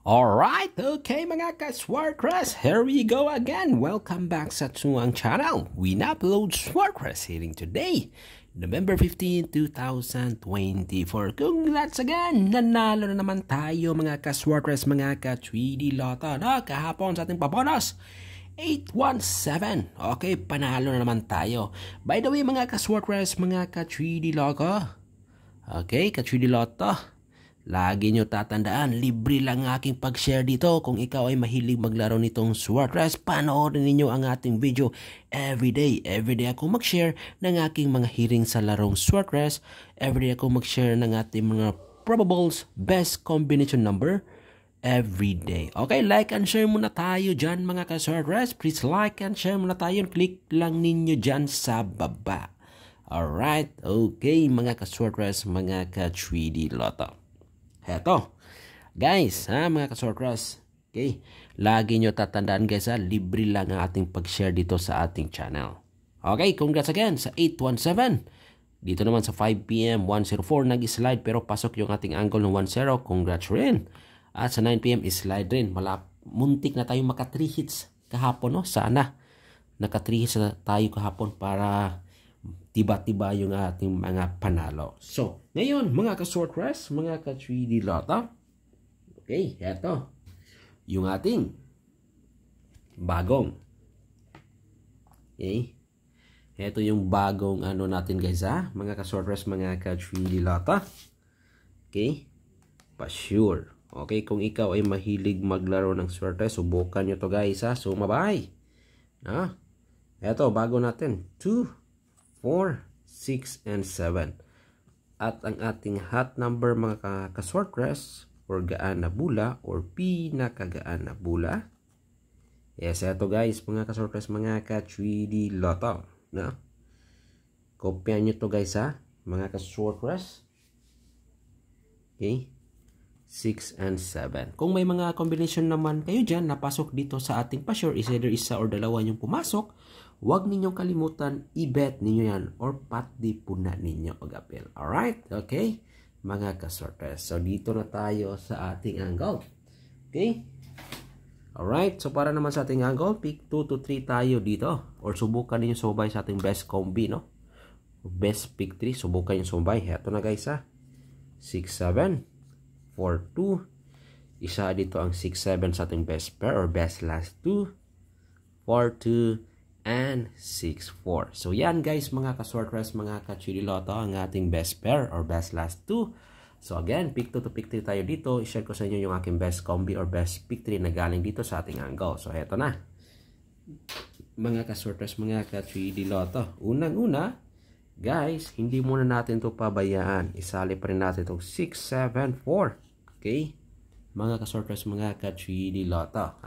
Alright, okay mga ka-Swartcrest, here we go again. Welcome back sa Tsuang channel. We upload Swartcrest hitting today, November 15, 2024. Congrats again! Nanalo na naman tayo mga ka-Swartcrest, mga ka-3D Lotto. No? Kahapon sa ating pabonos, 817. Okay, panalo na naman tayo. By the way mga ka-Swartcrest, mga ka-3D Lotto. Okay, ka-3D Lotto. Lagi nyo tatandaan, libre lang aking pag-share dito. Kung ikaw ay mahilig maglaro nitong Swartcrest, panoorin ninyo ang ating video everyday. Everyday ako mag-share ng aking mga hiring sa larong Swartcrest. Everyday ako mag-share ng ating mga probables, best combination number everyday. Okay, like and share muna tayo dyan mga ka-Swartcrest. Please like and share muna tayo. Click lang ninyo dyan sa baba. Alright, okay mga ka-Swartcrest, mga ka-3D Lotto. Heto, guys, mga ka-Swartcrest, okay, lagi nyo tatandaan guys, libre lang ang ating pag-share dito sa ating channel. Okay, congrats again sa 817. Dito naman sa 5 PM, 104, nag-slide pero pasok yung ating angle ng 10. Congrats rin. At sa 9 PM, slide rin. Muntik na tayo maka 3 hits kahapon, no? Sana naka 3 hits na tayo kahapon para tiba-tiba yung ating mga panalo. So, ngayon, mga ka-Swartcrest, mga ka-3D Lotto. Okay, eto. Yung ating bagong. Okay. Eto yung bagong ano natin guys mga ka-Swartcrest, mga ka-3D Lotto. Okay. Pa-sure. Okay, kung ikaw ay mahilig maglaro ng Swartcrest, subukan nyo to guys Sumabay. Eto, bago natin. 2, 4, 6, and 7. At ang ating hot number mga ka-Swartcrest or gaan na bula or pinakagaan na bula. Yes, eto guys mga ka-Swartcrest, mga ka-3D Lotto. No? Kopyahan nyo to guys mga ka-Swartcrest. Okay. 6 and 7. Kung may mga combination naman kayo dyan napasok dito sa ating pa-sure, is either isa or dalawa yung pumasok, huwag ninyong kalimutan, i-bet ninyo yan or patdi po na ninyo pag-apel. Alright? Okay? Mga ka-Swartcrest. So, dito na tayo sa ating angle. Okay? Alright? So, para naman sa ating angle, pick 2 to 3 tayo dito. Or subukan ninyo sumabay sa ating best combi, no? Best pick 3, subukan yung sumabay. Heto na guys, 6, 7, 4, 2. Isa dito ang 6, 7 sa ating best pair or best last 2. 4, 2, and 6, 4. So yan guys mga ka-Swartcrest, mga ka-3D Lotto, ang ating best pair or best last 2. So again, pick 2 to pick 3 tayo dito. I-share ko sa inyo yung aking best combi or best pick 3 na galing dito sa ating angle. So heto na. Mga ka-Swartcrest, mga ka-3D Lotto. Unang-una, guys, hindi muna natin to pabayaan. Isali pa rin natin itong 6, 7, 4. Okay? Mga ka-Swartcrest, mga ka-3D Lotto.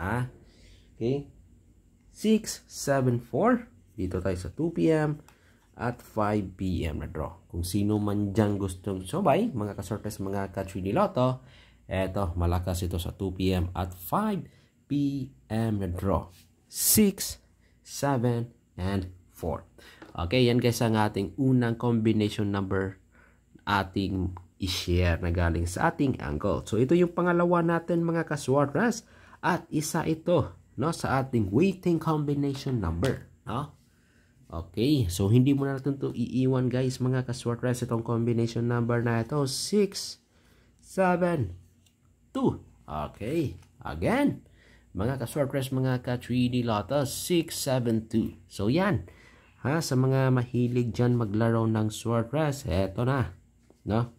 Okay? 6, 7, 4. Dito tayo sa 2 PM at 5 PM na draw. Kung sino man dyan gustong sabay, mga ka-Swartcrest, mga ka-3D Lotto, eto, malakas ito sa 2 PM at 5 PM na draw. 6, 7, and 4. Okay, yan guys ang ating unang combination number ating i-share na galing sa ating angle. So, ito yung pangalawa natin mga ka-Swartcrest at isa ito, no, sa ating waiting combination number, no? Okay, so hindi mo na natin ito iiwan guys mga ka-Swartcrest, itong combination number na ito, 6, 7, 2. Okay, again, mga ka-Swartcrest, mga ka-3D Lotto, 6, 7, 2. So yan, sa mga mahilig dyan maglaro ng Swartcrest, eto na, no?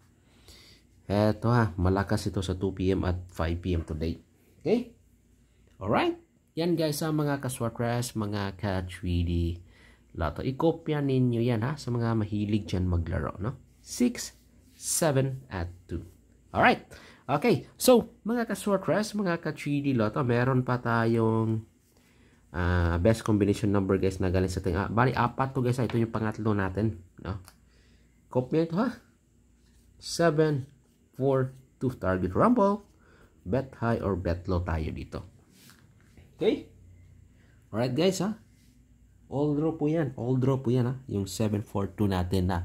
Eto malakas ito sa 2 PM at 5 PM today. Okay? Alright? Yan guys mga ka-Swartcrest, mga ka-3D Lotto. I-kopya ninyo yan sa mga mahilig dyan maglaro, no? 6, 7, at 2. Alright? Okay. So, mga ka-Swartcrest, mga ka-3D Lotto, meron pa tayong best combination number guys na galing sa ating bali 4 to guys ito yung pangatlo natin, no? Kopya ito 7, 4, 2. Target rumble, bet high or bet low tayo dito. Okay? Alright guys all draw po yan yung 7, 4, 2 natin na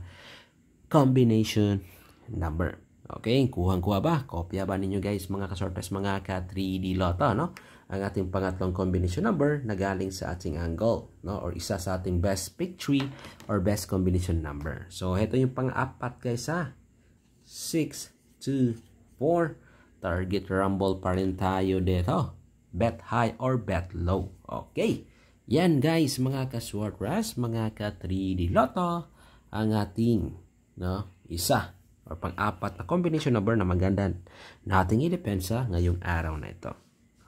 combination number. Okay, kuhang-kuha ba? Kopya ba ninyo guys mga kasortes, mga ka 3D Lotto, no? Ang ating pangatlong combination number na galing sa ating angle, no? Or isa sa ating best pick 3 or best combination number. So, ito yung pang-apat guys ha. 6, 2, 4. Target rumble pa rin tayo dito. Bet high or bet low. Okay. Yan guys, mga ka-Swartras, mga ka 3D Lotto, ang ating, no, isa or pang-apat na combination number na maganda na ating idepensa ngayong araw na ito.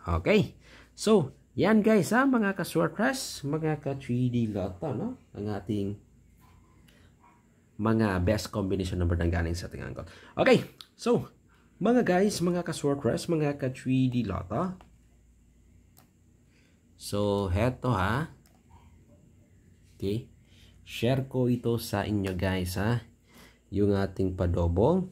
Okay. So, yan guys ha, mga ka-Swartras, mga ka 3D Lotto, no? Ang ating mga best combination number na galing sa ating angle. Okay. So, mga guys, mga ka-Swartras, mga ka 3D Lotto. So, heto ha. Okay. Share ko ito sa inyo guys ha. Yung ating padobong.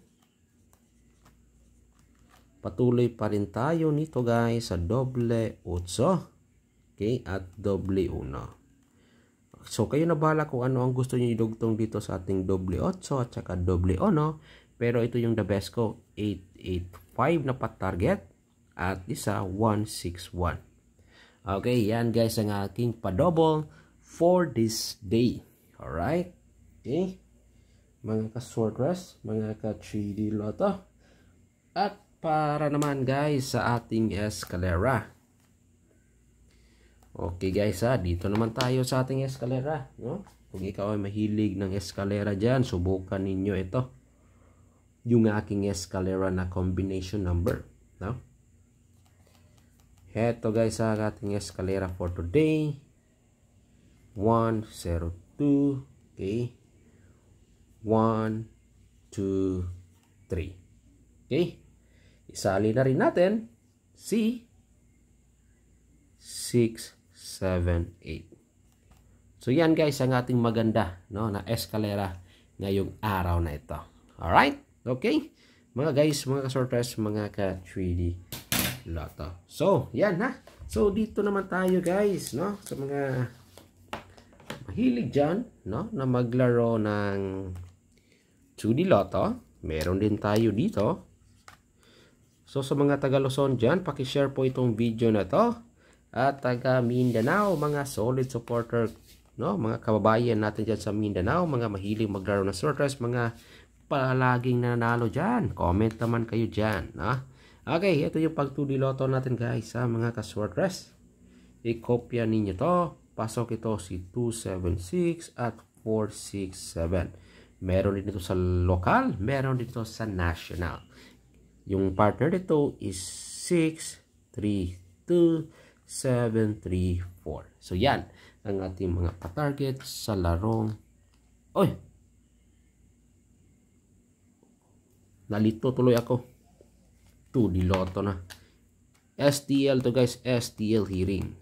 Patuloy pa rin tayo nito guys sa doble 8. Okay. At doble 1. So, kayo na bahala kung ano ang gusto nyo idugtong dito sa ating doble 8 at saka doble 1. Pero ito yung the best ko. 885 na pa-target. At isa 161. Okay. Yan guys ang aking padobong for this day. Alright. Okay. Mga ka-Swartras, mga ka 3D Lotto. At para naman guys sa ating escalera. Okay guys ha, dito naman tayo sa ating escalera, no? Kung ikaw ay mahilig ng escalera dyan, subukan ninyo ito. Yung aking escalera na combination number, no? Heto guys sa ating escalera for today. 1, 0, 2, okay. 1, 2, 3. Okay. Isali na rin natin si 6, 7, 8. So yan guys ang ating maganda, no, na escalera ngayong araw na ito. Alright? Okay? Mga guys, mga ka-Swartras, mga ka 3D Lotto. So, yan ha. So dito naman tayo guys, no, sa mga mahilig dyan, no, na maglaro ng 2D Lotto. Meron din tayo dito. So sa mga taga Luzon dyan, pakishare po itong video na to. At taga Mindanao, mga solid supporter, no, mga kababayan natin dyan sa Mindanao, mga mahilig maglaro ng Swartras, mga palaging nanalo dyan. Comment naman kayo dyan, no? Okay, ito yung pag 2D Lotto natin guys, ha, mga ka-Swartras. I-copya ninyo to. Pasok ito si 276 at 467. Meron din ito sa local, meron din ito sa national. Yung partner dito is 632-734. So yan ang ating mga pa-target sa larong. Oy! Nalito tuloy ako. 2D Lotto na. STL to guys, STL hearing.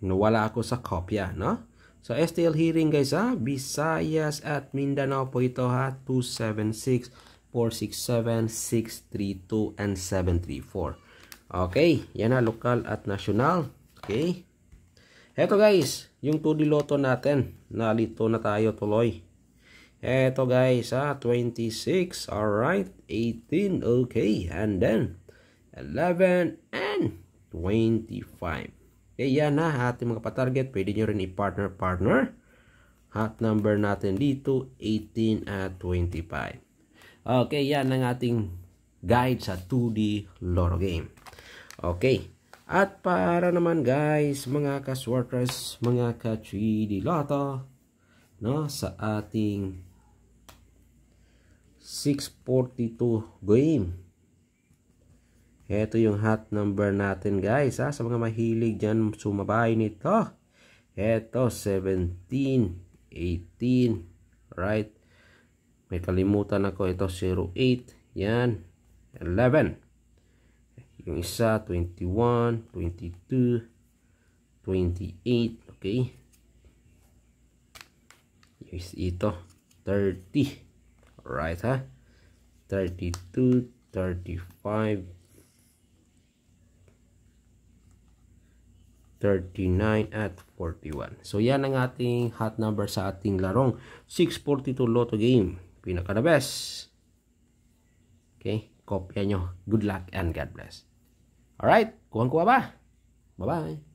Nawala ako sa kopya, no? So, STL hearing guys ha, Visayas at Mindanao po ito ha, 276, 467, 632, and 734. Okay, yan na, lokal at national. Okay. Eto guys, yung 2D Lotto natin, nalito na tayo tuloy. Eto guys ha, 26, alright, 18, okay, and then 11, and 25. Okay, yan na ating mga pa-target. Pwede nyo rin i-partner. Hot number natin dito, 18 at 25. Okay, yan ang ating guide sa 2D Lotto game. Okay. At para naman guys, mga ka-Swartras, mga ka 3D Lotto, no, sa ating 642 game. Ito yung hot number natin guys ha. Sa mga mahilig dyan sumabay nito. Ito 17, 18. Right. May kalimutan ako. Ito 08. Yan. 11. Yung isa 21, 22, 28. Okay. Ito 30. Right ha. 32, 35. 39 at 41. So yan ang ating hot number sa ating larong 642 Lotto game. pinaka the best. Okay, kopya nyo. Good luck and God bless. Alright, kuha ba? Bye-bye.